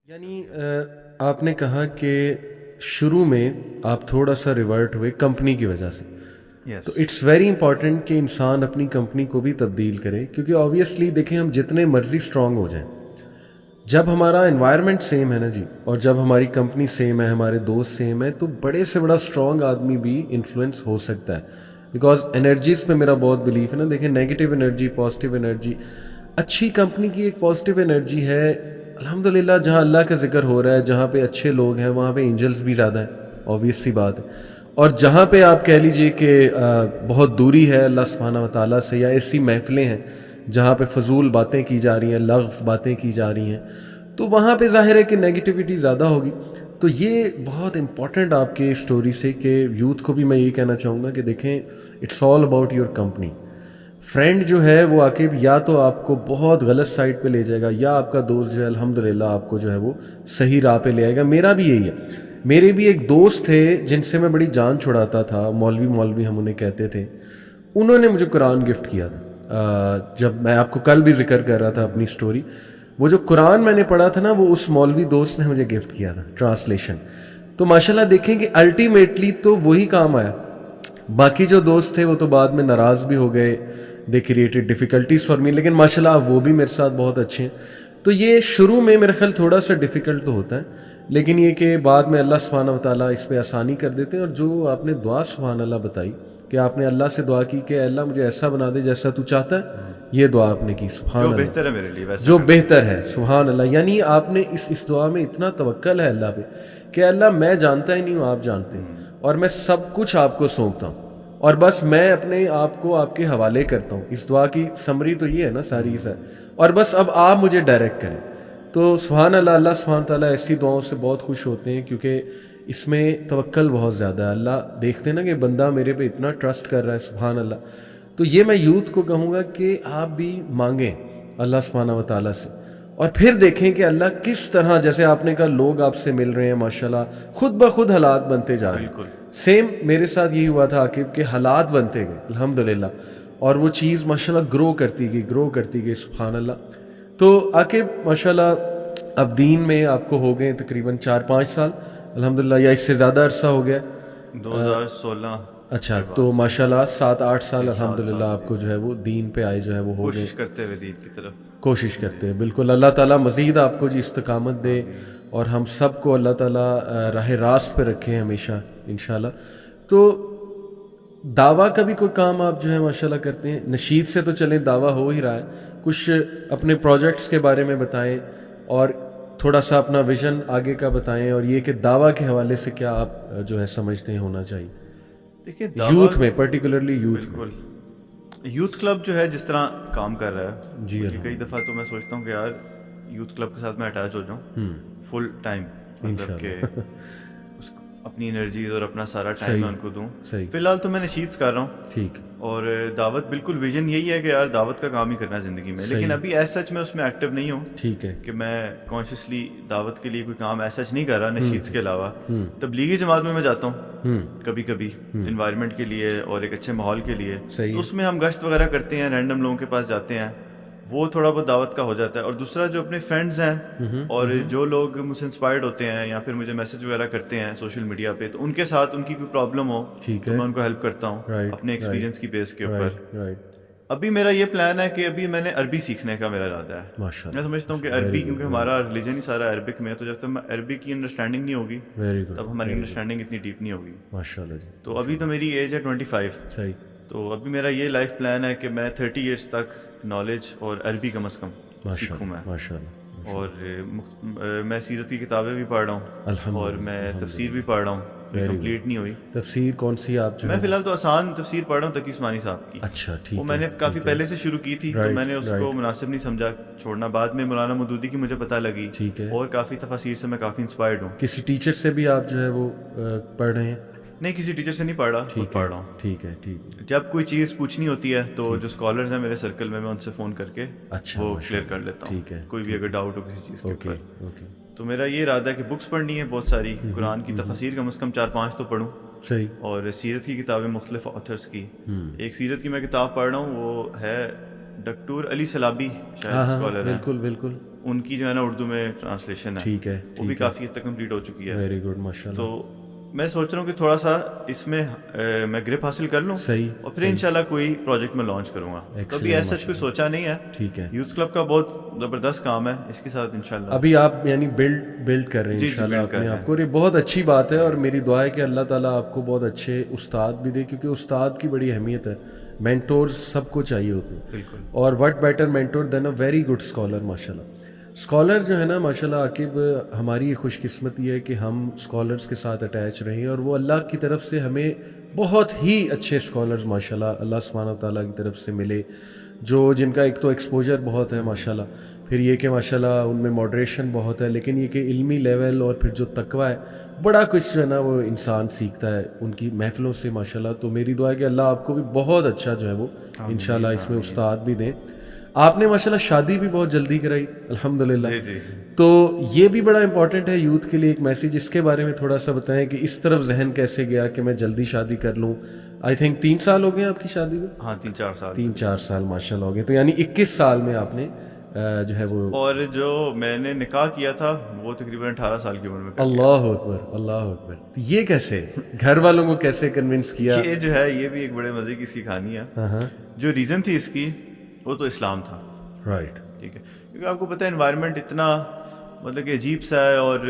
یعنی آپ نے کہا کہ شروع میں آپ تھوڑا سا ریورٹ ہوئے کمپنی کی وجہ سے، تو یس. اٹس ویری امپورٹنٹ کہ انسان اپنی کمپنی کو بھی تبدیل کرے، کیونکہ آبویسلی دیکھیں ہم جتنے مرضی اسٹرانگ ہو جائیں، جب ہمارا انوائرمنٹ سیم ہے نا جی، اور جب ہماری کمپنی سیم ہے، ہمارے دوست سیم ہے، تو بڑے سے بڑا اسٹرانگ آدمی بھی انفلوئنس ہو سکتا ہے. بیکاز انرجیز پہ میرا بہت بلیف ہے نا. دیکھیں نیگیٹو انرجی، پازیٹیو انرجی، اچھی کمپنی کی ایک پازیٹیو انرجی ہے. الحمدللہ جہاں اللہ کا ذکر ہو رہا ہے، جہاں پہ اچھے لوگ ہیں، وہاں پہ اینجلس بھی زیادہ ہیں، آبویس سی بات ہے. اور جہاں پہ آپ کہہ لیجئے کہ بہت دوری ہے اللہ سبحانہ و تعالیٰ سے، یا ایسی محفلیں ہیں جہاں پہ فضول باتیں کی جا رہی ہیں، لغو باتیں کی جا رہی ہیں، تو وہاں پہ ظاہر ہے کہ نیگیٹیوٹی زیادہ ہوگی. تو یہ بہت امپورٹنٹ آپ کے اسٹوری سے کہ یوتھ کو بھی میں یہی کہنا چاہوں گا کہ دیکھیں it's all about your company. Friend جو ہے وہ عاقب یا تو آپ کو بہت غلط سائڈ پہ لے جائے گا، یا آپ کا دوست جو ہے الحمدللہ آپ کو جو ہے وہ صحیح راہ پہ لے آئے گا. میرا بھی یہی ہے. میرے بھی ایک دوست تھے جن سے میں بڑی جان چھڑاتا تھا، مولوی ہم انہیں کہتے تھے. انہوں نے مجھے قرآن گفٹ کیا تھا. جب میں آپ کو کل بھی ذکر کر رہا تھا اپنی اسٹوری، وہ جو قرآن میں نے پڑھا تھا نا، وہ اس مولوی دوست نے مجھے گفٹ کیا تھا، ٹرانسلیشن. تو ماشاءاللہ دیکھیں کہ الٹیمیٹلی تو وہی کام آیا. باقی جو دوست تھے وہ تو بعد میں ناراض بھی ہو گئے، they created difficulties for me, لیکن ماشاءاللہ وہ بھی میرے ساتھ بہت اچھے ہیں. تو یہ شروع میں میرا خیال تھوڑا سا ڈیفیکلٹ تو ہوتا ہے، لیکن یہ کہ بعد میں اللہ سبحانہ و تعالیٰ اس پہ آسانی کر دیتے ہیں. اور جو آپ نے دعا سبحان اللہ بتائی کہ آپ نے اللہ سے دعا کی کہ اے اللہ مجھے ایسا بنا دے جیسا تو چاہتا ہے، یہ دعا آپ نے کی سبحان جو اللہ، بہتر ہے میرے لیے ویسا جو کر. بہتر ہے سبحان اللہ. یعنی آپ نے اس دعا میں اتنا توکل ہے اللہ پہ کہ اللہ میں جانتا ہی نہیں ہوں، آپ جانتے ہیں، اور میں سب کچھ آپ کو سونپتا ہوں، اور بس میں اپنے آپ کو آپ کے حوالے کرتا ہوں. اس دعا کی سمری تو یہ ہے نا ساری سر، اور بس اب آپ مجھے ڈائریکٹ کریں. تو سبحان اللہ، اللہ سبحانہ تعالیٰ ایسی دعاؤں سے بہت خوش ہوتے ہیں، کیونکہ اس میں توکل بہت زیادہ ہے. اللہ دیکھتے ہیں نا کہ بندہ میرے پہ اتنا ٹرسٹ کر رہا ہے سبحان اللہ. تو یہ میں یوتھ کو کہوں گا کہ آپ بھی مانگیں اللہ سبحانہ و تعالیٰ سے، اور پھر دیکھیں کہ اللہ کس طرح، جیسے آپ نے کہا لوگ آپ سے مل رہے ہیں ماشاءاللہ، خود بخود حالات بنتے جا رہے ہیں. بالکل. سیم میرے ساتھ یہی ہوا تھا عاقب، کہ حالات بنتے گئے الحمدللہ، اور وہ چیز ماشاءاللہ گرو کرتی گئی سبحان اللہ. تو عاقب ماشاءاللہ اب دین میں آپ کو ہو گئے تقریباً 4-5 سال الحمدللہ، یا اس سے زیادہ عرصہ ہو گیا؟ 2016. اچھا، تو ماشاءاللہ 7-8 سال 7 الحمدللہ سال آپ کو جو ہے وہ دین پہ آئے جو ہے وہ ہو گئے. کوشش کرتے ہوئے دین کی طرف کوشش کرتے ہیں بالکل. اللہ تعالیٰ مزید آپ کو جی استقامت دے، اور ہم سب کو اللہ تعالیٰ راہ راست پہ رکھے ہمیشہ انشاءاللہ. تو دعویٰ کا بھی کوئی کام آپ جو ہے ماشاءاللہ کرتے ہیں؟ نشید سے تو چلیں دعویٰ ہو ہی رہا ہے، کچھ اپنے پروجیکٹس کے بارے میں بتائیں، اور تھوڑا سا اپنا ویژن آگے کا بتائیں، اور یہ کہ دعویٰ کے حوالے سے کیا آپ جو ہے سمجھتے ہیں ہونا چاہیے دیکھیے یوتھ میں، پرٹیکولرلی یوتھ میں؟ بالکل. یوتھ کلب جو ہے جس طرح کام کر رہا ہے جی کہ کئی دفعہ تو میں سوچتا ہوں کہ یار یوتھ کلب کے ساتھ میں اٹیچ ہو جاؤں فل ٹائم، مطلب کہ اپنی انرجیز اور اپنا سارا ٹائم میں ان کو دوں. فی الحال تو میں نشیدس کر رہا ہوں، ٹھیک، اور دعوت بالکل ویژن یہی ہے کہ یار دعوت کا کام ہی کرنا ہے زندگی میں، لیکن ابھی ایز سچ میں اس میں ایکٹیو نہیں ہوں. ٹھیک ہے کہ میں کانشیسلی دعوت کے لیے کوئی کام ایز سچ نہیں کر رہا نشیدس کے علاوہ. تبلیغی جماعت میں جاتا ہوں کبھی کبھی انوائرمنٹ کے لیے اور ایک اچھے ماحول کے لیے، تو اس میں ہم گشت وغیرہ کرتے ہیں، رینڈم لوگوں کے پاس جاتے ہیں، وہ تھوڑا بہت دعوت کا ہو جاتا ہے. اور دوسرا جو اپنے فرینڈز ہیں اور جو لوگ مجھ سے انسپائرڈ ہوتے ہیں یا پھر مجھے میسج وغیرہ کرتے ہیں سوشل میڈیا پہ، تو ان کے ساتھ ان کی کوئی پرابلم ہو تو میں ان کو ہیلپ کرتا ہوں اپنے ایکسپیرینس کی بیس کے اوپر. ابھی میرا یہ پلان ہے کہ ابھی میں نے عربی سیکھنے کا میرا ارادہ ہے. میں سمجھتا ہوں کہ عربی، کیونکہ ہمارا ریلیجن ہی سارا عربک میں ہے، تو جب تک عربی کی انڈرسٹینڈنگ نہیں ہوگی تب ہماری انڈرسٹینڈنگ اتنی ڈیپ نہیں ہوگی ماشاءاللہ جی. تو ابھی تو میری ایج ہے 25. صحیح. تو ابھی میرا یہ لائف پلان ہے کہ میں 30 ایئرس تک نالج اور عربی کم از کم سیکھوں میں. ماشاءاللہ. اور میں سیرت کی کتابیں بھی پڑھ رہا ہوں، اور میں تفسیر بھی پڑھ رہا ہوں، کمپلیٹ نہیں ہوئی. تفسیر کون سی آپ جو؟ میں فی الحال تو آسان تفسیر پڑھ رہا ہوں تقی عثمانی صاحب کی. اچھا ٹھیک ہے. وہ میں نے کافی پہلے سے شروع کی تھی، تو میں نے اس کو مناسب نہیں سمجھا چھوڑنا. بعد میں مولانا مودودی کی مجھے پتہ لگی، ٹھیک ہے، اور کافی تفاسیر سے میں کافی انسپائرڈ ہوں. کسی ٹیچر سے بھی آپ جو ہے وہ پڑھ رہے ہیں؟ نہیں، کسی ٹیچر سے نہیں پڑھ رہا، خود پڑھ رہا ہوں. ٹھیک ہے ٹھیک ہے. جب کوئی چیز پوچھنی ہوتی ہے تو جو اسکالرز ہیں میرے سرکل میں ان سے فون کر کے وہ کلیئر کر لیتا ہوں. ٹھیک ہے. کوئی بھی اگر ڈاؤٹ ہو کسی چیز کے اوپر. اوکے. تو میرا یہ ارادہ ہے کہ بکس پڑھنی ہے بہت ساری، قرآن کی تفاسیر کم از کم 4-5 تو پڑھوں. صحیح. اور سیرت کی کتابیں مختلف آتھرس کی. ایک سیرت کی میں کتاب پڑھ رہا ہوں، وہ ہے ڈاکٹر علی سلابی شاید اسکالر ہیں, بالکل بالکل, ان کی جو ہے نا اردو میں ٹرانسلیشن ہے, ٹھیک ہے, وہ بھی کافی حد تک کمپلیٹ ہو چکی ہے. ویری گڈ, ماشاءاللہ. تو میں سوچ رہا ہوں کہ تھوڑا سا اس میں میں گرپ حاصل کر لوں, صحیح, اور پھر انشاءاللہ کوئی پروجیکٹ میں لانچ کروں گا. تو ابھی ایسا کوئی سوچا نہیں ہے. ٹھیک ہے, یوتھ کلب کا بہت زبردست کام ہے, اس کے ساتھ انشاءاللہ ابھی آپ یعنی بلڈ کر رہے ہیں انشاءاللہ اپنے آپ کو, اور یہ بہت اچھی بات ہے. اور میری دعا ہے کہ اللہ تعالیٰ آپ کو بہت اچھے استاد بھی دے, کیونکہ استاد کی بڑی اہمیت ہے. مینٹورز سب کو چاہیے ہوتے ہیں, بالکل, اور what better mentor than a very good scholar. ماشاءاللہ اسکالر جو ہے نا, ماشاءاللہ عاقب, ہماری خوش قسمتی ہے کہ ہم اسکالرس کے ساتھ اٹیچ رہیں, اور وہ اللہ کی طرف سے ہمیں بہت ہی اچھے اسکالرز ماشاءاللہ اللہ سبحانہ و تعالیٰ کی طرف سے ملے, جو جن کا ایک تو ایکسپوجر بہت ہے ماشاءاللہ, پھر یہ کہ ماشاءاللہ ان میں ماڈریشن بہت ہے, لیکن یہ کہ علمی لیول اور پھر جو تقویٰ ہے, بڑا کچھ جو ہے نا وہ انسان سیکھتا ہے ان کی محفلوں سے ماشاءاللہ. تو میری دعا ہے کہ اللہ آپ کو بھی بہت اچھا جو ہے وہ انشاءاللہ اس میں استاد بھی دیں. آپ نے ماشاءاللہ شادی بھی بہت جلدی کرائی الحمدللہ, تو یہ بھی بڑا امپورٹنٹ ہے یوتھ کے لیے ایک میسیج, اس کے بارے میں تھوڑا سا بتائیں کہ اس طرف ذہن کیسے گیا کہ میں جلدی شادی کر لوں. آئی تھنک 3 سال ہو گئے آپ کی شادی کو؟ ہاں 3-4 سال, 3-4 سال ماشاءاللہ ہو گئے, تو یعنی 21 سال میں آپ نے جو ہے وہ, اور جو میں نے نکاح کیا تھا وہ تقریباً 18 سال کی عمر میں. اللہ اکبر, اللہ اکبر. یہ کیسے, گھر والوں کو کیسے کنونس کیا؟ یہ جو ہے یہ بھی ایک بڑے مزے کی اس کی کہانی ہے. جو ریزن تھی اس کی وہ تو اسلام تھا, رائٹ, ٹھیک ہے, کیونکہ آپ کو پتہ ہے انوائرمنٹ اتنا مطلب کہ عجیب سا ہے, اور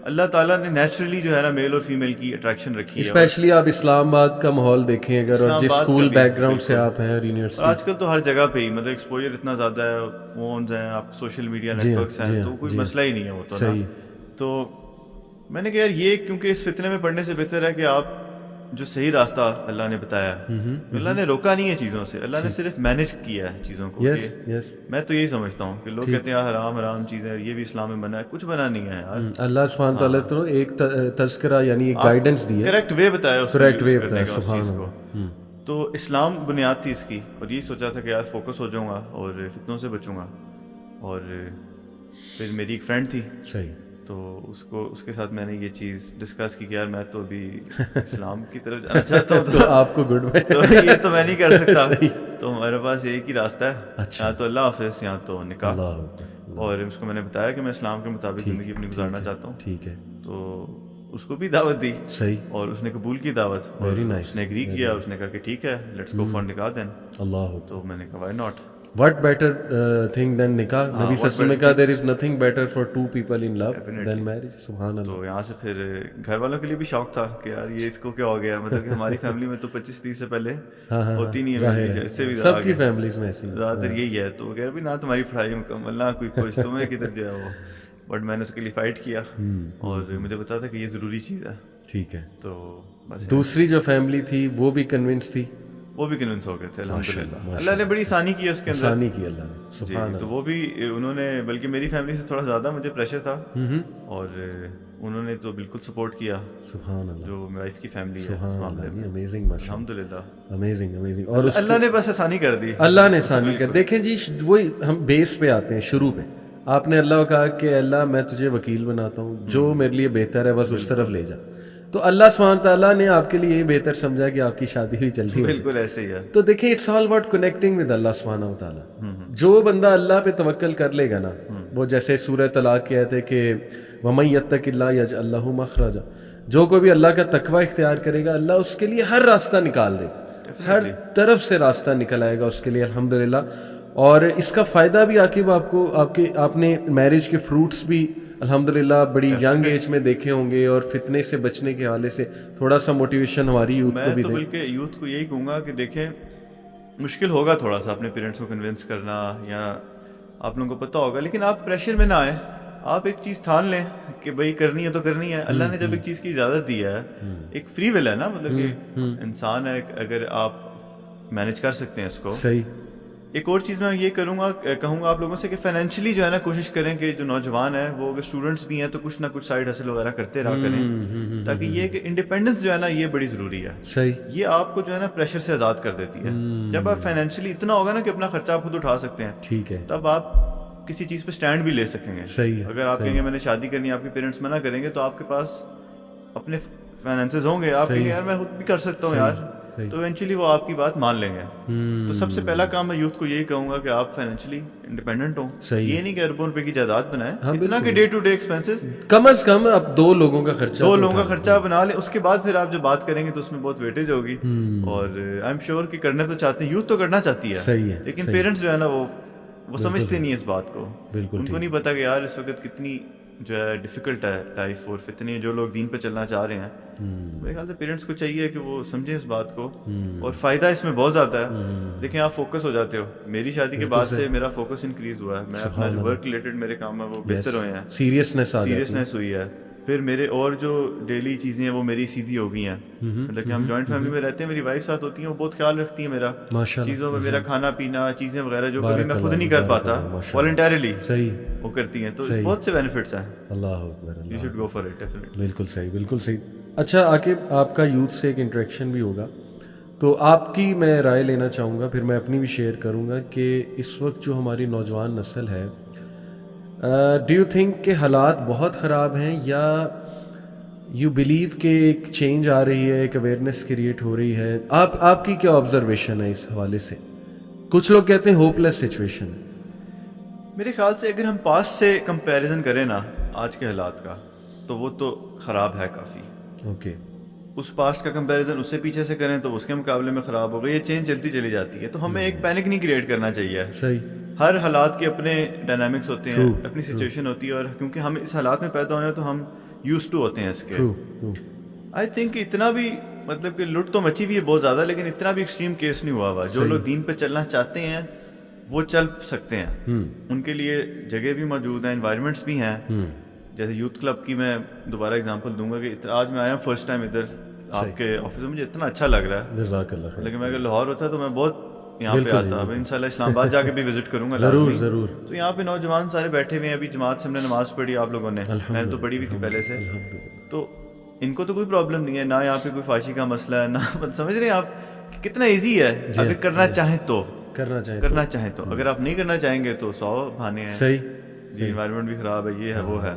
اللہ تعالیٰ نے نیچرلی جو ہے نا میل اور فیمیل کی اٹریکشن رکھی ہے. اسپیشلی آپ اسلام آباد کا ماحول دیکھیں اگر, اور جس اسکول بیک گراؤنڈ سے آپ ہیں اور یونیورسٹی, آج کل تو ہر جگہ پہ ہی مطلب ایکسپوجر اتنا زیادہ ہے, فونز ہیں, آپ سوشل میڈیا نیٹ ورکس ہیں, تو کوئی مسئلہ ہی نہیں ہے وہ تو نا. تو میں نے کہا یار یہ کیونکہ اس فتنے میں پڑھنے سے بہتر ہے کہ آپ جو صحیح راستہ اللہ نے بتایا, اللہ نے روکا نہیں ہے چیزوں سے, اللہ نے صرف مینج کیا ہے چیزوں کو. میں تو یہی سمجھتا ہوں کہ لوگ کہتے ہیں حرام چیزیں, یہ بھی اسلام میں بنا ہے, کچھ بنا نہیں ہے یار. اللہ سبحانہ تعالیٰ تو ایک تذکرہ یعنی ایک گائیڈنس دی ہے, کریکٹ وے بتایا, کریکٹ وے بتایا سبحان کو. تو اسلام بنیاد تھی اس کی, اور یہی سوچا تھا کہ یار فوکس ہو جاؤں گا اور فتنوں سے بچوں گا. اور پھر میری ایک فرینڈ تھی, صحیح, تو اس کے ساتھ میں نے یہ چیز ڈسکس کی کہ یار میں تو ابھی اسلام کی طرف جانا چاہتا ہوں, تو آپ کو گڈ تو یہ تو میں نہیں کر سکتا, تو ہمارے پاس ایک ہی راستہ ہے, یا تو اللہ حافظ یا تو نکاح. اور اس کو میں نے بتایا کہ میں اسلام کے مطابق زندگی اپنی گزارنا چاہتا ہوں. ٹھیک ہے, تو اس کو بھی دعوت دی, صحیح, اور اس نے قبول کی دعوت, اس نے ایگری کیا, اس نے کہا کہ ٹھیک ہے لیٹس گو فار نکاح دین. اللہ, تو میں نے کہا why not, what better thing than nikah. نبی صلی اللہ علیہ وسلم نے کہا there is nothing better for two people in love than marriage. سبحان اللہ. تو یہاں سے پھر گھر والوں کے لیے بھی شوق تھا کہ یار یہ اس کو کیا ہو گیا, مطلب کہ ہماری فیملی میں تو 25-30 سے پہلے ہوتی نہیں ہے, اس سے بھی سب کی فیملیز میں ایسی زیادہ تر یہی ہے. تو وغیرہ بھی نہ تمہاری پڑھائی مکمل, نہ کوئی کچھ, تمہیں کدھر جو ہے وہ, بٹ میں نے اس کے لیے فائٹ کیا, اور مجھے پتا تھا کہ یہ ضروری چیز ہے. ٹھیک ہے, تو بس دوسری جو فیملی تھی وہ بھی کنونس تھی, وہ بھی کنونس ہو گئے تھے الحمدللہ. اللہ نے بڑی آسانی کی ہے اس کے اندر, آسانی کی اللہ نے, سبحان اللہ. تو وہ بھی انہوں نے, بلکہ میری فیملی سے تھوڑا زیادہ مجھے پریشر تھا, اور انہوں نے تو بالکل سپورٹ کیا. سبحان اللہ, جو میری وائف کی فیملی ہے, سبحان اللہ, امیزنگ, الحمدللہ, امیزنگ امیزنگ. اور اللہ نے بس آسانی کر دی, اللہ نے آسانی کر. دیکھیں جی, وہی ہم بیس پہ آتے ہیں, شروع پہ آپ نے اللہ کو کہا کہ اللہ میں تجھے وکیل بناتا ہوں, جو میرے لیے بہتر ہے بس اس طرف لے جا. تو اللہ سبحانہ تعالیٰ نے آپ کے لیے یہ بہتر سمجھا کہ آپ کی شادی بھی جلدی ہو. بالکل ایسے ہی ہے. تو دیکھیں it's all about connecting with اللہ سبحانہ و تعالیٰ. جو بندہ اللہ پہ توکل کر لے گا نا, وہ جیسے سورہ طلاق کے آیت ہے کہ وَمَن يَتَّقِ اللَّهَ يَجْعَل لَّهُ مَخْرَجًا, جو کوئی بھی اللہ کا تقوی اختیار کرے گا اللہ اس کے لیے ہر راستہ نکال دے, ہر طرف سے راستہ نکل آئے گا اس کے لیے الحمدللہ. اور اس کا فائدہ بھی عاقب آپ کو, آپ نے میرج کے فروٹس بھی الحمدللہ بڑی ینگ ایج میں دیکھے ہوں گے, اور فتنے سے بچنے کے حوالے سے تھوڑا سا موٹیویشن ہماری یوتھ کو بھی دیں. میں تو بلکہ یوتھ کو یہی کہوں گا کہ دیکھیں مشکل ہوگا تھوڑا سا اپنے پیرنٹس کو کنونس کرنا, یا آپ لوگوں کو پتہ ہوگا, لیکن آپ پریشر میں نہ آئیں, آپ ایک چیز ٹھان لیں کہ بھائی کرنی ہے تو کرنی ہے. اللہ نے جب ایک چیز کی اجازت دی ہے, ایک فری ول ہے نا, مطلب کہ انسان ہے, اگر آپ مینج کر سکتے ہیں اس کو. صحیح. ایک اور چیز میں یہ کہوں گا آپ لوگوں سے کہ فائنینشلی جو ہے نا کوشش کریں کہ جو نوجوان ہیں وہ اگر اسٹوڈنٹس بھی ہیں تو کچھ نہ کچھ سائڈ ہسل وغیرہ کرتے رہا کریں, تاکہ یہ کہ انڈیپینڈنس جو ہے نا یہ بڑی ضروری ہے. صحیح. یہ آپ کو جو ہے نا پریشر سے آزاد کر دیتی ہے. جب آپ فائنینشلی اتنا ہوگا نا کہ اپنا خرچہ آپ خود اٹھا سکتے ہیں, ٹھیک ہے, تب آپ کسی چیز پہ اسٹینڈ بھی لے سکیں گے. صحیح. اگر آپ کہیں گے میں نے شادی کرنی ہے, آپ کے پیرنٹس منع کریں گے, تو آپ کے پاس اپنے فائنینسز ہوں گے, آپ کہیں گے یار میں خود بھی کر سکتا ہوں یار, تو ایونچولی وہ آپ کی بات مان لیں گے. تو سب سے پہلا کام میں یوتھ کو یہی کہوں گا کہ آپ فائنینشلی انڈیپینڈنٹ ہوں. یہ نہیں کہ اربوں روپے کی جائیداد بنائیں, اتنا کہ ڈے ٹو ڈے ایکسپینسز کم از کم اب 2 لوگوں کا خرچہ بنا لیں. اس کے بعد پھر آپ جب بات کریں گے تو اس میں بہت ویٹیج ہوگی. اور آئی ایم شیور کہ کرنا تو چاہتے ہیں, یوتھ تو کرنا چاہتی ہے, لیکن پیرنٹس جو ہے نا وہ سمجھتے نہیں اس بات کو. ان کو نہیں پتا کہ یار اس وقت کتنی جو ہے ڈیفیکلٹ ہے لائف, اور فتنے جو لوگ دین پہ چلنا چاہ رہے ہیں. میرے خیال سے پیرنٹس کو چاہیے کہ وہ سمجھیں اس بات کو, اور فائدہ اس میں بہت زیادہ ہے. دیکھیں آپ فوکس ہو جاتے ہو. میری شادی کے بعد سے میرا فوکس انکریز ہوا ہے, میں اپنا ورک ریلیٹڈ میرے کام ہے وہ بہتر ہوئے ہیں, سیریسنیس ہوئی ہے. پھر میرے اور جو ڈیلی چیزیں ہیں وہ میری سیدھی ہو گئی ہیں. مطلب کہ ہم جوائنٹ فیملی میں رہتے ہیں, میری وائف ساتھ ہوتی ہیں, وہ بہت خیال رکھتی ہیں میرا چیزوں میں, میرا کھانا پینا, چیزیں وغیرہ جو کبھی میں خود نہیں کر پاتا, والنٹیرلی وہ کرتی ہیں. تو بہت سے بینیفٹس ہیں. اللہ اکبر, you should go for it. بالکل صحیح. اچھا عاقب, آپ کا یوتھ سے ایک انٹریکشن بھی ہوگا, تو آپ کی میں رائے لینا چاہوں گا, پھر میں اپنی بھی شیئر کروں گا کہ اس وقت جو ہماری نوجوان نسل ہے, ڈو یو تھنک کہ حالات بہت خراب ہیں, یا یو بلیو کہ ایک چینج آ رہی ہے, ایک اویئرنیس کریٹ ہو رہی ہے؟ آپ کی کیا آبزرویشن ہے اس حوالے سے؟ کچھ لوگ کہتے ہیں ہوپ لیس سچویشن ہے. میرے خیال سے اگر ہم پاسٹ سے کمپیریزن کریں نا آج کے حالات کا, تو وہ تو خراب ہے کافی. اوکے, اس پاسٹ کا کمپیریزن اس سے پیچھے سے کریں تو اس کے مقابلے میں خراب ہو گئی. یہ چینج چلتی چلی جاتی ہے, تو ہمیں ایک پینک نہیں کریٹ کرنا چاہیے. صحیح. ہر حالات کے اپنے ڈائنامکس ہوتے ہیں, اپنی سچویشن ہوتی ہے, اور کیونکہ ہم اس حالات میں پیدا ہوئے ہیں تو ہم یوز ٹو ہوتے ہیں اس کے. آئی تھنک اتنا بھی مطلب کہ لٹ تو مچی ہوئی ہے بہت زیادہ, لیکن اتنا بھی ایکسٹریم کیس نہیں ہوا ہوا. جو لوگ دین پہ چلنا چاہتے ہیں وہ چل سکتے ہیں, ان کے لیے جگہ بھی موجود ہیں, انوائرمنٹس بھی ہیں. جیسے یوتھ کلب کی میں دوبارہ اگزامپل دوں گا کہ آج میں آیا ہوں فرسٹ ٹائم ادھر آپ کے آفس میں, مجھے اتنا اچھا لگ رہا ہے. جزاک اللہ. لیکن میں اگر لاہور ہوتا تو میں بہت یہاں پہ آتا. اب انشاءاللہ اسلام آباد جا کے بھی وزٹ کروں گا ضرور. تو یہاں پہ نوجوان سارے بیٹھے ہوئے ہیں, ابھی جماعت سے ہم نے نماز پڑھی, آپ لوگوں نے, میں نے تو پڑھی ہوئی تھی پہلے سے. تو ان کو تو کوئی پرابلم نہیں ہے, نہ یہاں پہ کوئی فحاشی کا مسئلہ ہے, نہ سمجھ رہے ہیں آپ کتنا ایزی ہے. اگر کرنا چاہیں تو اگر آپ نہیں کرنا چاہیں گے تو 100 بہانے ہیں. صحیح. انوائرمنٹ بھی خراب ہے, یہ ہے وہ ہے.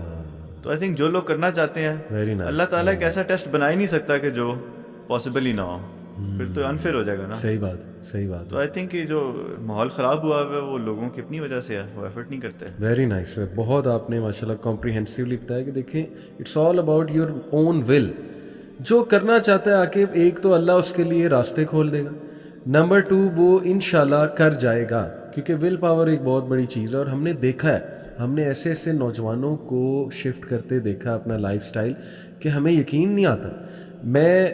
تو آئی تھنک جو لوگ کرنا چاہتے ہیں, اللہ تعالیٰ ایک ایسا ٹیسٹ بنا ہی نہیں سکتا کہ جو پاسبل ہی نہ ہو, پھر تو انفیئر ہو جائے گا نا. صحیح بات. تو آئی تھنک کہ جو ماحول خراب ہوا ہے وہ لوگوں کی اپنی وجہ سے ہے, وہ ایفرٹ نہیں کرتے. Very nice. بہت آپ نے ماشاءاللہ کمپریہنسولی بتایا کہ دیکھیں it's all about your own will. جو کرنا چاہتا ہے عاقب, ایک تو اللہ اس کے لیے راستے کھول دے گا, نمبر 2 وہ انشاءاللہ کر جائے گا, کیونکہ ول پاور ایک بہت بڑی چیز ہے. اور ہم نے دیکھا ہے, ہم نے ایسے نوجوانوں کو شفٹ کرتے دیکھا اپنا لائف سٹائل کہ ہمیں یقین نہیں آتا. میں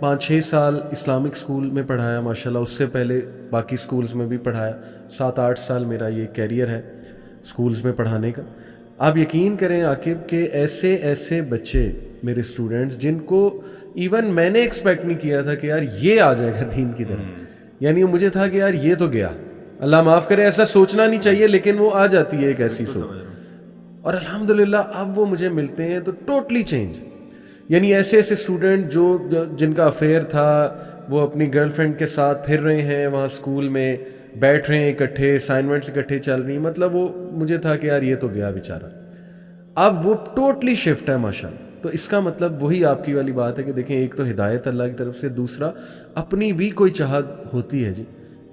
5-6 سال اسلامک اسکول میں پڑھایا ماشاءاللہ, اس سے پہلے باقی اسکولز میں بھی پڑھایا. 7-8 سال میرا یہ کیریئر ہے اسکولز میں پڑھانے کا. آپ یقین کریں عاقب کہ ایسے بچے میرے اسٹوڈنٹس جن کو ایون میں نے ایکسپیکٹ نہیں کیا تھا کہ یار یہ آ جائے گا دین کی طرف, یعنی مجھے تھا کہ یار یہ تو گیا, اللہ معاف کرے, ایسا سوچنا نہیں چاہیے, لیکن وہ آ جاتی ہے ایک ایسی سوچ. اور الحمدللہ اب وہ مجھے ملتے ہیں تو ٹوٹلی چینج. یعنی ایسے اسٹوڈنٹ جن کا افیئر تھا وہ اپنی گرل فرینڈ کے ساتھ پھر رہے ہیں وہاں اسکول میں, بیٹھ رہے ہیں اکٹھے, اسائنمنٹس اکٹھے چل رہی ہیں. مطلب وہ مجھے تھا کہ یار یہ تو گیا بیچارہ. اب وہ ٹوٹلی شفٹ ہے ماشاءاللہ. تو اس کا مطلب وہی آپ کی والی بات ہے کہ دیکھیں ایک تو ہدایت اللہ کی طرف سے, دوسرا اپنی بھی کوئی چاہت ہوتی ہے. جی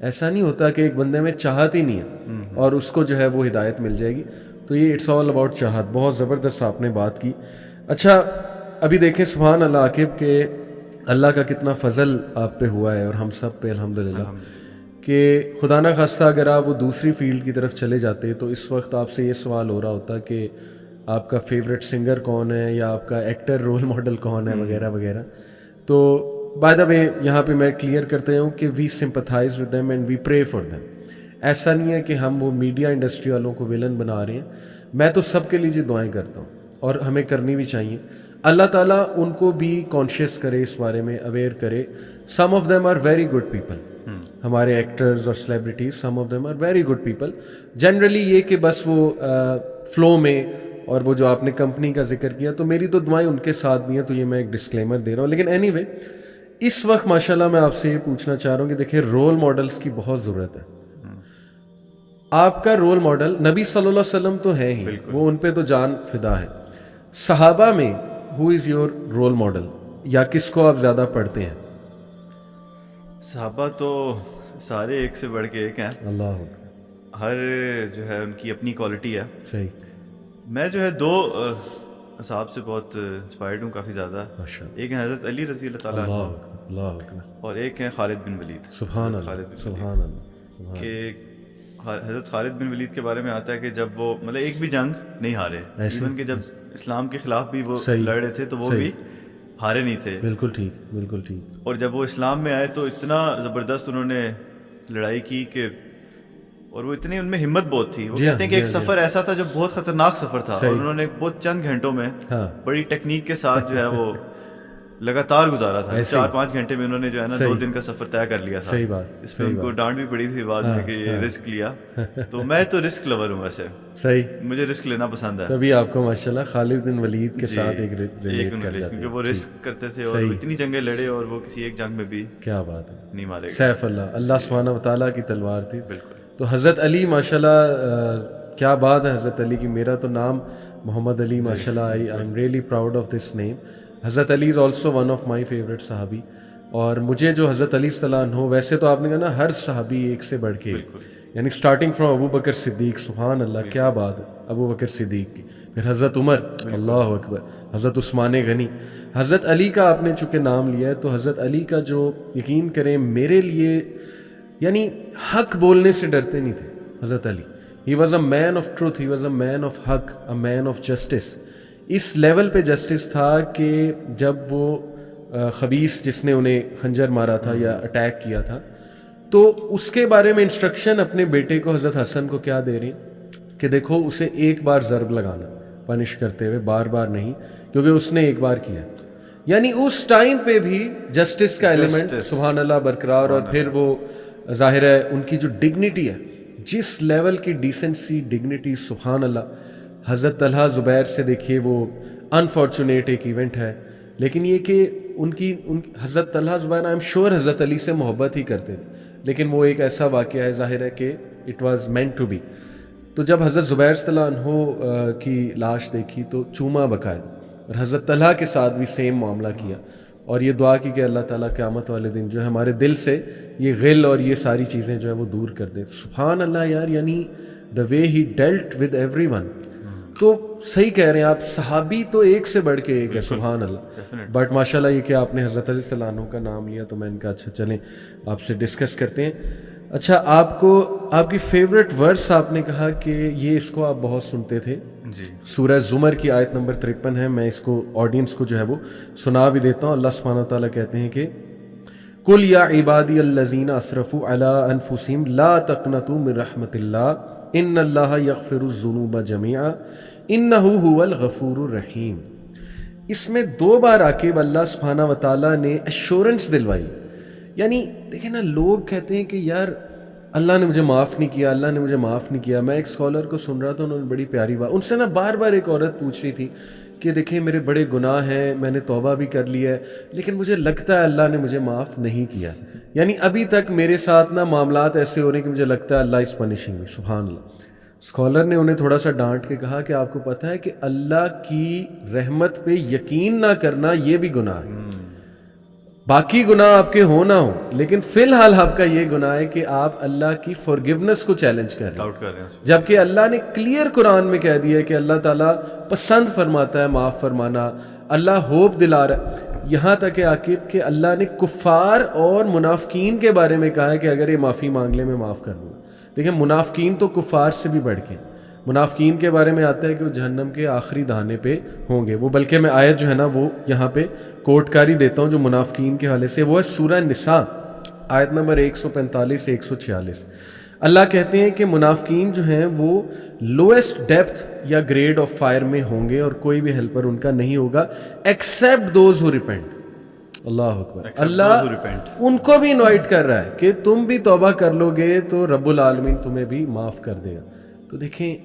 ایسا نہیں ہوتا کہ ایک بندے میں چاہت ہی نہیں ہے اور اس کو جو ہے وہ ہدایت مل جائے گی. تو یہ اٹس آل اباؤٹ چاہت. بہت زبردست آپ نے بات کی. اچھا ابھی دیکھیں سبحان اللہ عاقب کہ اللہ کا کتنا فضل آپ پہ ہوا ہے اور ہم سب پہ الحمدللہ, کہ خدا نہ خواستہ اگر آپ وہ دوسری فیلڈ کی طرف چلے جاتے تو اس وقت آپ سے یہ سوال ہو رہا ہوتا کہ آپ کا فیوریٹ سنگر کون ہے, یا آپ کا ایکٹر رول ماڈل کون ہے, وغیرہ وغیرہ. تو بائی دا وے یہاں پہ میں کلیئر کرتے ہوں کہ we sympathize with them and we pray for them. ایسا نہیں ہے کہ ہم وہ میڈیا انڈسٹری والوں کو ویلن بنا رہے ہیں. میں تو سب کے لیے دعائیں کرتا ہوں اور ہمیں کرنی بھی چاہیے. اللہ تعالیٰ ان کو بھی کانشیس کرے, اس بارے میں اویئر کرے. Some of them are very good people, ہمارے ایکٹرز اور celebrities, some of them are very good people. Generally یہ کہ بس وہ فلو میں, اور وہ جو آپ نے کمپنی کا ذکر کیا تو میری تو دعائیں ان کے ساتھ بھی ہیں, تو یہ میں ایک ڈسکلیمر دے رہا ہوں. لیکن اینی وے اس وقت ماشاءاللہ میں آپ سے یہ پوچھنا چاہ رہا ہوں کہ دیکھیں رول ماڈلس کی بہت ضرورت ہے. آپ کا رول ماڈل نبی صلی اللہ علیہ وسلم تو ہے ہی, وہ ان پہ تو جان فدا ہے. صحابہ میں ہو از یور رول ماڈل, یا کس کو آپ زیادہ پڑھتے ہیں؟ صحابہ تو سارے ایک سے بڑھ کے ایک ہیں. اللہ ہر جو ہے ان کی اپنی کوالٹی ہے. صحیح. میں جو ہے دو صاحب سے بہت انسپائرڈ ہوں کافی زیادہ. ایک ہیں حضرت علی رضی اللہ تعالیٰ عنہ اور ایک ہیں خالد بن ولید. سبحان اللہ سبحان اللہ. کہ حضرت خالد بن ولید کے بارے میں آتا ہے کہ جب وہ مطلب ایک بھی جنگ نہیں ہارے، ایون کہ جب اسلام کے خلاف بھی وہ لڑ رہے تھے تو وہ بھی ہارے نہیں تھے. بالکل ٹھیک بالکل ٹھیک. اور جب وہ اسلام میں آئے تو اتنا زبردست انہوں نے لڑائی کی کہ اور وہ اتنی ان میں ہمت بہت تھی. وہ کہتے ہیں کہ ایک سفر ایسا تھا جو بہت خطرناک سفر تھا اور انہوں نے بہت چند گھنٹوں میں بڑی ٹیکنیک کے ساتھ جو ہے وہ لگاتار گزارا تھا. 4-5 گھنٹے میں انہوں نے جو ہے نا 2 دن کا سفر طے کر لیا تھا. صحیح بات. اس میں ان کو ڈانٹ بھی پڑی تھی بعد میں کہ یہ رسک لیا. تو میں تو رسک لور ہوں ویسے. صحیح. مجھے رسک لینا پسند ہے. تبھی آپ کو ماشاءاللہ خالد بن ولید کے ساتھ ایک ریلیٹ کر جاتے ہیں کیونکہ وہ رسک کرتے تھے اور اتنی جنگیں لڑے اور وہ کسی ایک جنگ میں بھی کیا بات ہے نہیں مارے گئے. سیف اللہ سبحانہ و تعالیٰ کی تلوار تھی. بالکل. تو حضرت علی ماشاءاللہ کیا بات ہے حضرت علی کی. میرا تو نام محمد علی ماشاءاللہ. I am really proud of this name. حضرت Ali is also one of my favourite صحابی. اور مجھے جو حضرت علی صلی اللہ عنہ، ویسے تو آپ نے کہا نا ہر صحابی ایک سے بڑھ کے، یعنی اسٹارٹنگ فرام ابو بکر صدیق، سبحان اللہ کیا بات ہے، ابو بکر صدیق کی، پھر حضرت عمر، اللہ اکبر، حضرت عثمان غنی. حضرت علی کا آپ نے چونکہ نام لیا ہے تو حضرت علی کا جو یقین کریں میرے لیے یعنی حق بولنے سے ڈرتے نہیں تھے حضرت Ali. He was a man of truth, he was a man of حق، اے مین آف جسٹس. اس لیول پہ جسٹس تھا کہ جب وہ خبیث جس نے انہیں خنجر مارا تھا یا اٹیک کیا تھا تو اس کے بارے میں انسٹرکشن اپنے بیٹے کو حضرت حسن کو کیا دے رہے ہیں کہ دیکھو اسے ایک بار ضرب لگانا، پنش کرتے ہوئے، بار بار نہیں، کیونکہ اس نے ایک بار کیا. یعنی اس ٹائم پہ بھی جسٹس کا ایلیمنٹ سبحان اللہ برقرار. اور پھر وہ ظاہر ہے ان کی جو ڈگنیٹی ہے، جس لیول کی ڈیسنسی ڈگنیٹی، سبحان اللہ. حضرت طلحہ زبیر سے دیکھیے، وہ انفارچونیٹ ایک ایونٹ ہے، لیکن یہ کہ ان کی حضرت طلحہ زبیر آئی ایم شیور حضرت علی سے محبت ہی کرتے تھے، لیکن وہ ایک ایسا واقعہ ہے ظاہر ہے کہ it was meant to be. تو جب حضرت زبیر صلی اللہ عنہ کی لاش دیکھی تو چوما باقاعدہ، اور حضرت طلحہ کے ساتھ بھی سیم معاملہ کیا اور یہ دعا کی کہ اللہ تعالیٰ قیامت والے دن جو ہے ہمارے دل سے یہ غل اور یہ ساری چیزیں جو ہے وہ دور کر دے. سبحان اللہ یار، یعنی دا وے ہی ڈیلٹ ود ایوری ون. تو صحیح کہہ رہے ہیں آپ، صحابی تو ایک سے بڑھ کے ایک ہے، سبحان اللہ. بٹ ماشاء اللہ یہ کہ آپ نے حضرت علی صلی اللہ عنہ کا نام لیا تو میں ان کا اچھا چلیں آپ سے ڈسکس کرتے ہیں. اچھا، آپ کو آپ کی فیوریٹ ورس آپ نے کہا کہ یہ اس کو آپ بہت سنتے تھے جی. سورہ زمر کی آیت نمبر 53 ہے. میں اس کو آڈینس کو جو ہے وہ سنا بھی دیتا ہوں. اللہ سبحانہ تعالیٰ کہتے ہیں کہ قُلْ يَا عِبَادِيَ الَّذِينَ أَسْرَفُوا عَلَىٰ أَنفُسِهِمْ لَا تَقْنَطُوا مِن رَحْمَةِ اللَّهِ إِنَّ اللَّهَ يَغْفِرُ الذُّنُوبَ جَمِيعًا إِنَّهُ هُوَ الْغَفُورُ الرَّحِيمُ. اس میں 2 بار عاقب اللہ سبحانہ و تعالیٰ نے ایشورنس دلوائی. یعنی دیکھیں نا، لوگ کہتے ہیں کہ یار اللہ نے مجھے معاف نہیں کیا، اللہ نے مجھے معاف نہیں کیا. میں ایک اسکالر کو سن رہا تھا، انہوں نے بڑی پیاری بات ان سے نا بار بار ایک عورت پوچھ رہی تھی کہ دیکھیں میرے بڑے گناہ ہیں، میں نے توبہ بھی کر لیا ہے، لیکن مجھے لگتا ہے اللہ نے مجھے معاف نہیں کیا. یعنی ابھی تک میرے ساتھ نا معاملات ایسے ہو رہے ہیں کہ مجھے لگتا ہے اللہ از پنشنگ می. سبحان اللہ. اسکالر نے انہیں تھوڑا سا ڈانٹ کے کہا کہ آپ کو پتہ ہے کہ اللہ کی رحمت پہ یقین نہ کرنا یہ بھی گناہ ہے. باقی گناہ آپ کے ہو نہ ہو، لیکن فی الحال آپ کا یہ گناہ ہے کہ آپ اللہ کی فارگیونیس کو چیلنج کر رہے ہیں، جبکہ اللہ نے کلیئر قرآن میں کہہ دیا ہے کہ اللہ تعالیٰ پسند فرماتا ہے معاف فرمانا، اللہ ہوپ دلا رہا ہے. یہاں تک کہ عاقب کہ اللہ نے کفار اور منافقین کے بارے میں کہا ہے کہ اگر یہ معافی مانگ لے میں معاف کر دوں. دیکھیں منافقین تو کفار سے بھی بڑھ کے، منافقین کے بارے میں آتا ہے کہ وہ جہنم کے آخری دہانے پہ ہوں گے. وہ بلکہ میں آیت جو ہے نا وہ یہاں پہ کوٹ کاری دیتا ہوں جو منافقین کے حوالے سے، وہ ہے سورہ نساء آیت نمبر 145 سے 146. اللہ کہتے ہیں کہ منافقین جو ہیں وہ لویسٹ ڈیپتھ یا گریڈ آف فائر میں ہوں گے اور کوئی بھی ہیلپر ان کا نہیں ہوگا ایکسیپٹ دوز ہو ریپینٹ. اللہ اکبر. اللہ ان کو بھی انوائٹ کر رہا ہے کہ تم بھی توبہ کر لو گے تو رب العالمین تمہیں بھی معاف کر دے گا. تو دیکھیں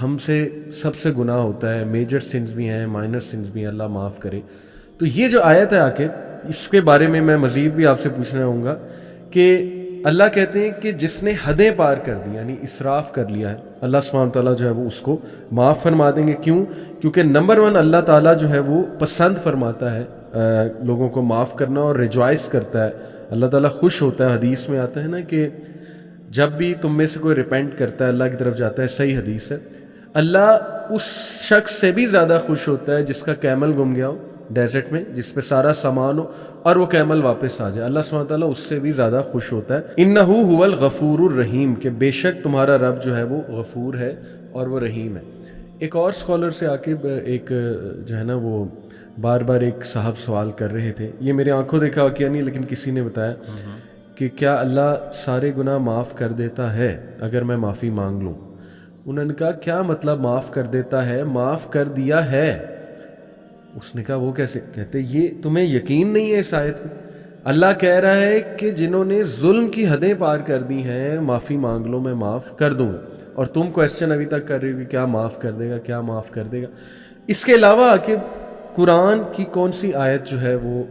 ہم سے سب سے گناہ ہوتا ہے، میجر سنز بھی ہیں، مائنر سنز بھی ہیں، اللہ معاف کرے. تو یہ جو آیت ہے عاقب، اس کے بارے میں میں مزید بھی آپ سے پوچھنا چاہوں گا کہ اللہ کہتے ہیں کہ جس نے حدیں پار کر دی یعنی اسراف کر لیا ہے، اللہ سبحانہ تعالیٰ جو ہے وہ اس کو معاف فرما دیں گے. کیوں؟ کیونکہ نمبر 1 اللہ تعالیٰ جو ہے وہ پسند فرماتا ہے لوگوں کو معاف کرنا اور ریجوائس کرتا ہے اللہ تعالیٰ خوش ہوتا ہے. حدیث میں آتا ہے نا کہ جب بھی تم میں سے کوئی ریپینٹ کرتا ہے اللہ کی طرف جاتا ہے, صحیح حدیث ہے, اللہ اس شخص سے بھی زیادہ خوش ہوتا ہے جس کا کیمل گم گیا ہو ڈیزرٹ میں, جس پہ سارا سامان ہو اور وہ کیمل واپس آ جائے. اللہ سبحانہ تعالیٰ اس سے بھی زیادہ خوش ہوتا ہے. انہ هو الغفور الرحیم, کہ بے شک تمہارا رب جو ہے وہ غفور ہے اور وہ رحیم ہے. ایک اور اسکالر سے عاقب ایک جو ہے نا وہ بار بار ایک صاحب سوال کر رہے تھے, یہ میرے آنکھوں دیکھا واقعہ نہیں لیکن کسی نے بتایا کہ کیا اللہ سارے گناہ معاف کر دیتا ہے اگر میں معافی مانگ لوں. انہوں نے کہا کیا مطلب معاف کر دیتا ہے, معاف کر دیا ہے. اس نے کہا وہ کیسے, کہتے یہ تمہیں یقین نہیں ہے اس آیت میں, اللہ کہہ رہا ہے کہ جنہوں نے ظلم کی حدیں پار کر دی ہیں معافی مانگ لو میں معاف کر دوں گا, اور تم کویسچن ابھی تک کر رہے ہو کہ کیا معاف کر دے گا, کیا معاف کر دے گا. اس کے علاوہ کہ قرآن کی کون سی آیت جو ہے وہ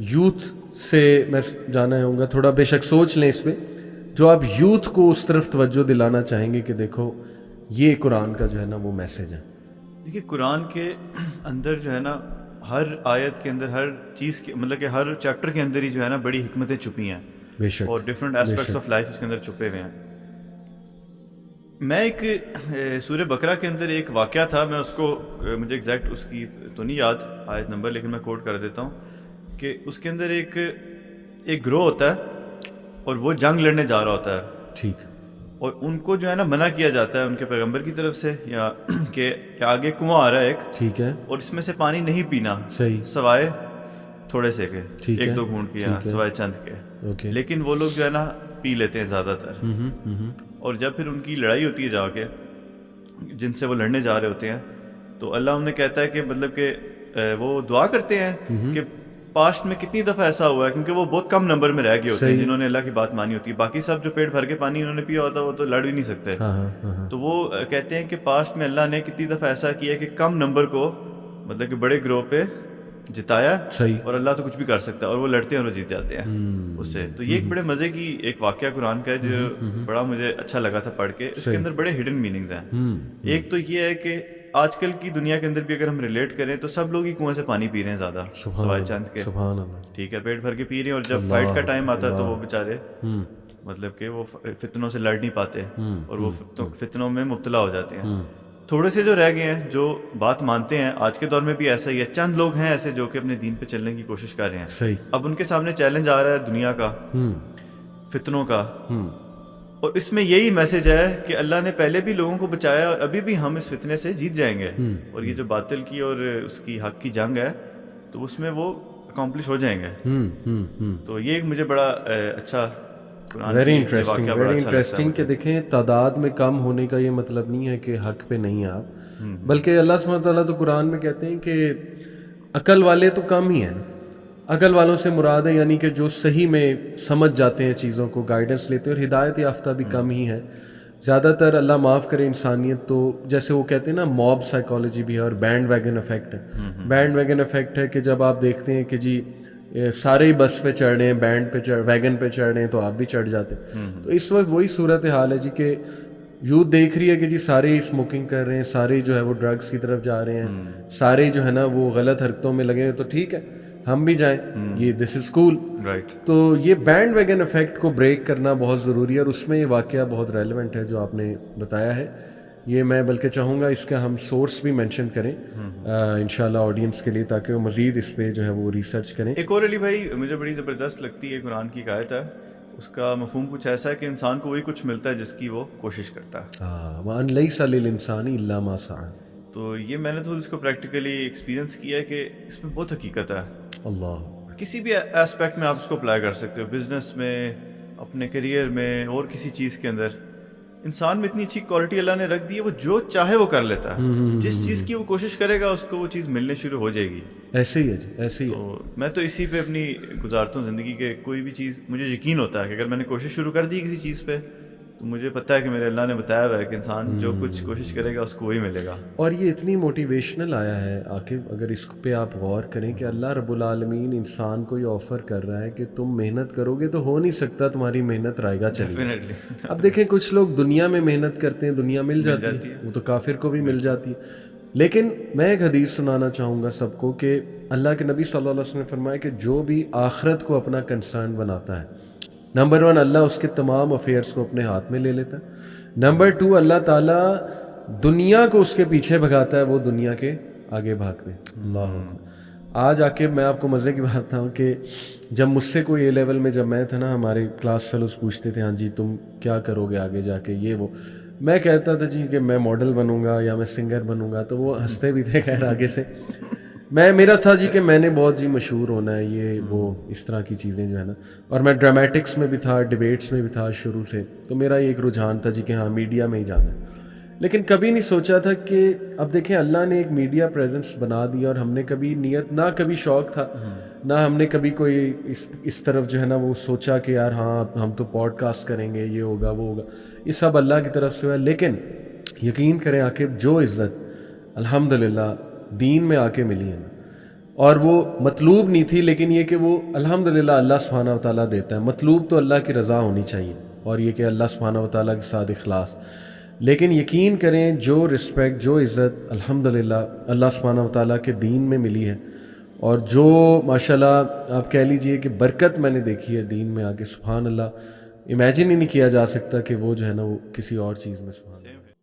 یوتھ سے میں جانا چاہوں گا, تھوڑا بے شک سوچ لیں اس پہ, جو آپ یوتھ کو اس طرف توجہ دلانا چاہیں گے کہ دیکھو یہ قرآن کا جو ہے نا وہ میسج ہے. دیکھیے قرآن کے اندر جو ہے نا ہر آیت کے اندر ہر چیز کے مطلب کہ ہر چیپٹر کے اندر ہی جو ہے نا بڑی حکمتیں چھپی ہیں, بے شک, اور ڈفرینٹ ایسپیکٹس آف لائف اس کے اندر چھپے ہوئے ہیں. میں ایک سورہ بقرہ کے اندر ایک واقعہ تھا, میں اس کو مجھے ایگزیکٹ اس کی تو نہیں یاد آیت نمبر, لیکن میں کوٹ کر دیتا ہوں کہ اس کے اندر ایک گروہ ہوتا ہے اور وہ جنگ لڑنے جا رہا ہوتا ہے, ٹھیک, اور ان کو جو ہے نا منع کیا جاتا ہے ان کے پیغمبر کی طرف سے یا کہ آگے کنواں آ رہا ہے ایک, ٹھیک ہے, اور اس میں سے پانی نہیں پینا, صحیح, سوائے تھوڑے سے کے, ٹھیک ہے, ایک دو گھونٹ کے, سوائے چند کے, اوکے, لیکن وہ لوگ جو ہے نا پی لیتے ہیں زیادہ تر. اور جب پھر ان کی لڑائی ہوتی ہے جا کے جن سے وہ لڑنے جا رہے ہوتے ہیں, تو اللہ انہیں کہتا ہے کہ مطلب کہ وہ دعا کرتے ہیں کہ پاسٹ میں کتنی دفعہ ایسا ہوا ہے, کیونکہ وہ بہت کم نمبر میں رہ گئے ہوتے ہیں جنہوں نے اللہ کی بات مانی ہوتی ہے, باقی سب جو پیٹ بھر کے پانی انہوں نے پیا ہوتا ہے وہ تو لڑ بھی نہیں سکتے. تو وہ کہتے ہیں کہ پاسٹ میں اللہ نے کتنی دفعہ ایسا کیا کہ کم نمبر کو مطلب کہ بڑے گروہ پہ جتایا, اور اللہ تو کچھ بھی کر سکتا ہے, اور وہ لڑتے ہیں اور وہ جیت جاتے ہیں اس سے. تو یہ ایک بڑے مزے کی ایک واقعہ قرآن کا ہے جو بڑا مجھے اچھا لگا تھا پڑھ کے. اس کے اندر بڑے ہڈن میننگز ہیں. ایک تو یہ ہے کہ آج کل کی دنیا کے اندر بھی اگر ہم ریلیٹ کریں تو سب لوگ ہی کنویں سے پانی پی رہے ہیں زیادہ, سوائے چند کے, ٹھیک ہے, پیٹ بھر کے پی رہے ہیں, اور جب فائٹ کا ٹائم آتا ہے تو وہ بیچارے مطلب کہ وہ فتنوں سے لڑ نہیں پاتے اور وہ فتنوں میں مبتلا ہو جاتے ہیں. تھوڑے سے جو رہ گئے ہیں جو بات مانتے ہیں, آج کے دور میں بھی ایسا ہی ہے, چند لوگ ہیں ایسے جو کہ اپنے دین پہ چلنے کی کوشش کر رہے ہیں. صحیح, اب ان کے سامنے چیلنج آ رہا ہے دنیا کا, فتنوں کا, اور اس میں یہی میسج ہے کہ اللہ نے پہلے بھی لوگوں کو بچایا اور ابھی بھی ہم اس فتنے سے جیت جائیں گے, اور یہ جو باطل کی اور اس کی حق کی جنگ ہے تو اس میں وہ اکمپلش ہو جائیں گے. تو یہ ایک مجھے بڑا اچھا, ویری انٹرسٹنگ کہ دیکھیں تعداد میں کم ہونے کا یہ مطلب نہیں ہے کہ حق پہ نہیں آپ, بلکہ اللہ سبحانہ تعالیٰ تو قرآن میں کہتے ہیں کہ عقل والے تو کم ہی ہیں. عقل والوں سے مراد ہے یعنی کہ جو صحیح میں سمجھ جاتے ہیں چیزوں کو, گائیڈنس لیتے ہیں, اور ہدایت یافتہ بھی کم ہی ہیں. زیادہ تر اللہ معاف کرے انسانیت تو جیسے وہ کہتے ہیں نا موب سائیکالوجی بھی ہے اور بینڈ ویگن افیکٹ ہے. بینڈ ویگن افیکٹ ہے کہ جب آپ دیکھتے ہیں کہ جی سارے ہی بس پہ چڑھ رہے ہیں, بینڈ پہ ویگن پہ چڑھ رہے ہیں, تو آپ بھی چڑھ جاتے ہیں. تو اس وقت وہی صورت حال ہے جی کہ یوتھ دیکھ رہی ہے کہ جی سارے ہی اسموکنگ کر رہے ہیں, سارے جو ہے وہ ڈرگس کی طرف جا رہے ہیں, سارے جو ہے نا وہ غلط حرکتوں میں لگے ہیں, تو ٹھیک ہے ہم بھی جائیں, یہ دس از کول. تو یہ بینڈ ویگن افیکٹ کو بریک کرنا بہت ضروری ہے, اور اس میں یہ واقعہ بہت ریلیونٹ ہے جو آپ نے بتایا ہے. یہ میں بلکہ چاہوں گا اس کا ہم سورس بھی مینشن کریں انشاءاللہ آڈینس کے لیے, تاکہ وہ مزید اس پہ جو ہے وہ ریسرچ کریں. ایک اور علی بھائی مجھے بڑی زبردست لگتی ہے قرآن کی آیت ہے, اس کا مفہوم کچھ ایسا ہے کہ انسان کو وہی کچھ ملتا ہے جس کی وہ کوشش کرتا ہے. وَأَن لَيْسَ لِلْإِنسَانِ إِلَّا مَا سَعَى. تو یہ میں نے تو اس کو پریکٹیکلی ایکسپیرینس کیا ہے کہ اس میں بہت حقیقت ہے. اللہ کسی بھی ایسپیکٹ میں آپ اس کو اپلائی کر سکتے ہو, بزنس میں, اپنے کریئر میں, اور کسی چیز کے اندر. انسان میں اتنی اچھی کوالٹی اللہ نے رکھ دی ہے, وہ جو چاہے وہ کر لیتا ہے, جس چیز کی وہ کوشش کرے گا اس کو وہ چیز ملنے شروع ہو جائے گی. ایسے ہی ہے جی, ایسے ہی. تو میں تو اسی پہ اپنی گزارتا ہوں زندگی کے, کوئی بھی چیز مجھے یقین ہوتا ہے کہ اگر میں نے کوشش شروع کر دی کسی چیز پہ تو مجھے پتہ ہے کہ میرے اللہ نے بتایا ہوا ہے کہ انسان جو کچھ کوشش کرے گا اس کو وہی ملے گا. اور یہ اتنی موٹیویشنل آیا ہے عاقب, اگر اس پہ آپ غور کریں کہ اللہ رب العالمین انسان کو یہ آفر کر رہا ہے کہ تم محنت کرو گے تو ہو نہیں سکتا تمہاری محنت رائے گا چلی. اب دیکھیں کچھ لوگ دنیا میں محنت کرتے ہیں, دنیا مل جاتی ہے, وہ تو کافر کو بھی مل جاتی ہے. لیکن میں ایک حدیث سنانا چاہوں گا سب کو کہ اللہ کے نبی صلی اللہ علیہ وسلم نے فرمایا کہ جو بھی آخرت کو اپنا کنسرن بناتا ہے، نمبر 1 اللہ اس کے تمام افیئرس کو اپنے ہاتھ میں لے لیتا ہے، نمبر 2 اللہ تعالیٰ دنیا کو اس کے پیچھے بھگاتا ہے، وہ دنیا کے آگے بھاگتے. اللہ آج آ کے میں آپ کو مزے کی بات بتاؤں کہ جب مجھ سے کوئی اے لیول میں جب میں تھا نا، ہمارے کلاس فیلوز پوچھتے تھے ہاں جی تم کیا کرو گے آگے جا کے، یہ وہ، میں کہتا تھا جی کہ میں ماڈل بنوں گا یا میں سنگر بنوں گا، تو وہ ہنستے بھی تھے خیر آگے سے. میرا تھا جی کہ میں نے بہت جی مشہور ہونا ہے، یہ وہ اس طرح کی چیزیں جو ہے نا، اور میں ڈرامیٹکس میں بھی تھا، ڈیبیٹس میں بھی تھا شروع سے، تو میرا یہ ایک رجحان تھا جی کہ ہاں میڈیا میں ہی جانا ہے. لیکن کبھی نہیں سوچا تھا کہ اب دیکھیں اللہ نے ایک میڈیا پریزنس بنا دیا، اور ہم نے کبھی نیت نہ کبھی شوق تھا نہ ہم نے کبھی کوئی اس طرف جو ہے نا وہ سوچا کہ یار ہاں ہم تو پوڈ کاسٹ کریں گے، یہ ہوگا وہ ہوگا، یہ سب اللہ کی طرف سے ہوا. لیکن یقین کریں آخر جو عزت الحمدللہ دین میں آ کے ملی ہے نا، اور وہ مطلوب نہیں تھی، لیکن یہ کہ وہ الحمدللہ اللہ سبحانہ و تعالیٰ دیتا ہے. مطلوب تو اللہ کی رضا ہونی چاہیے، اور یہ کہ اللہ سبحانہ و تعالیٰ کے ساتھ اخلاص. لیکن یقین کریں جو رسپیکٹ، جو عزت الحمدللہ اللہ سبحانہ و تعالیٰ کے دین میں ملی ہے، اور جو ماشاءاللہ آپ کہہ لیجئے کہ برکت میں نے دیکھی ہے دین میں آ کے، سبحان اللہ، امیجن ہی نہیں کیا جا سکتا کہ وہ جو ہے نا وہ کسی اور چیز میں. سبحان اللہ.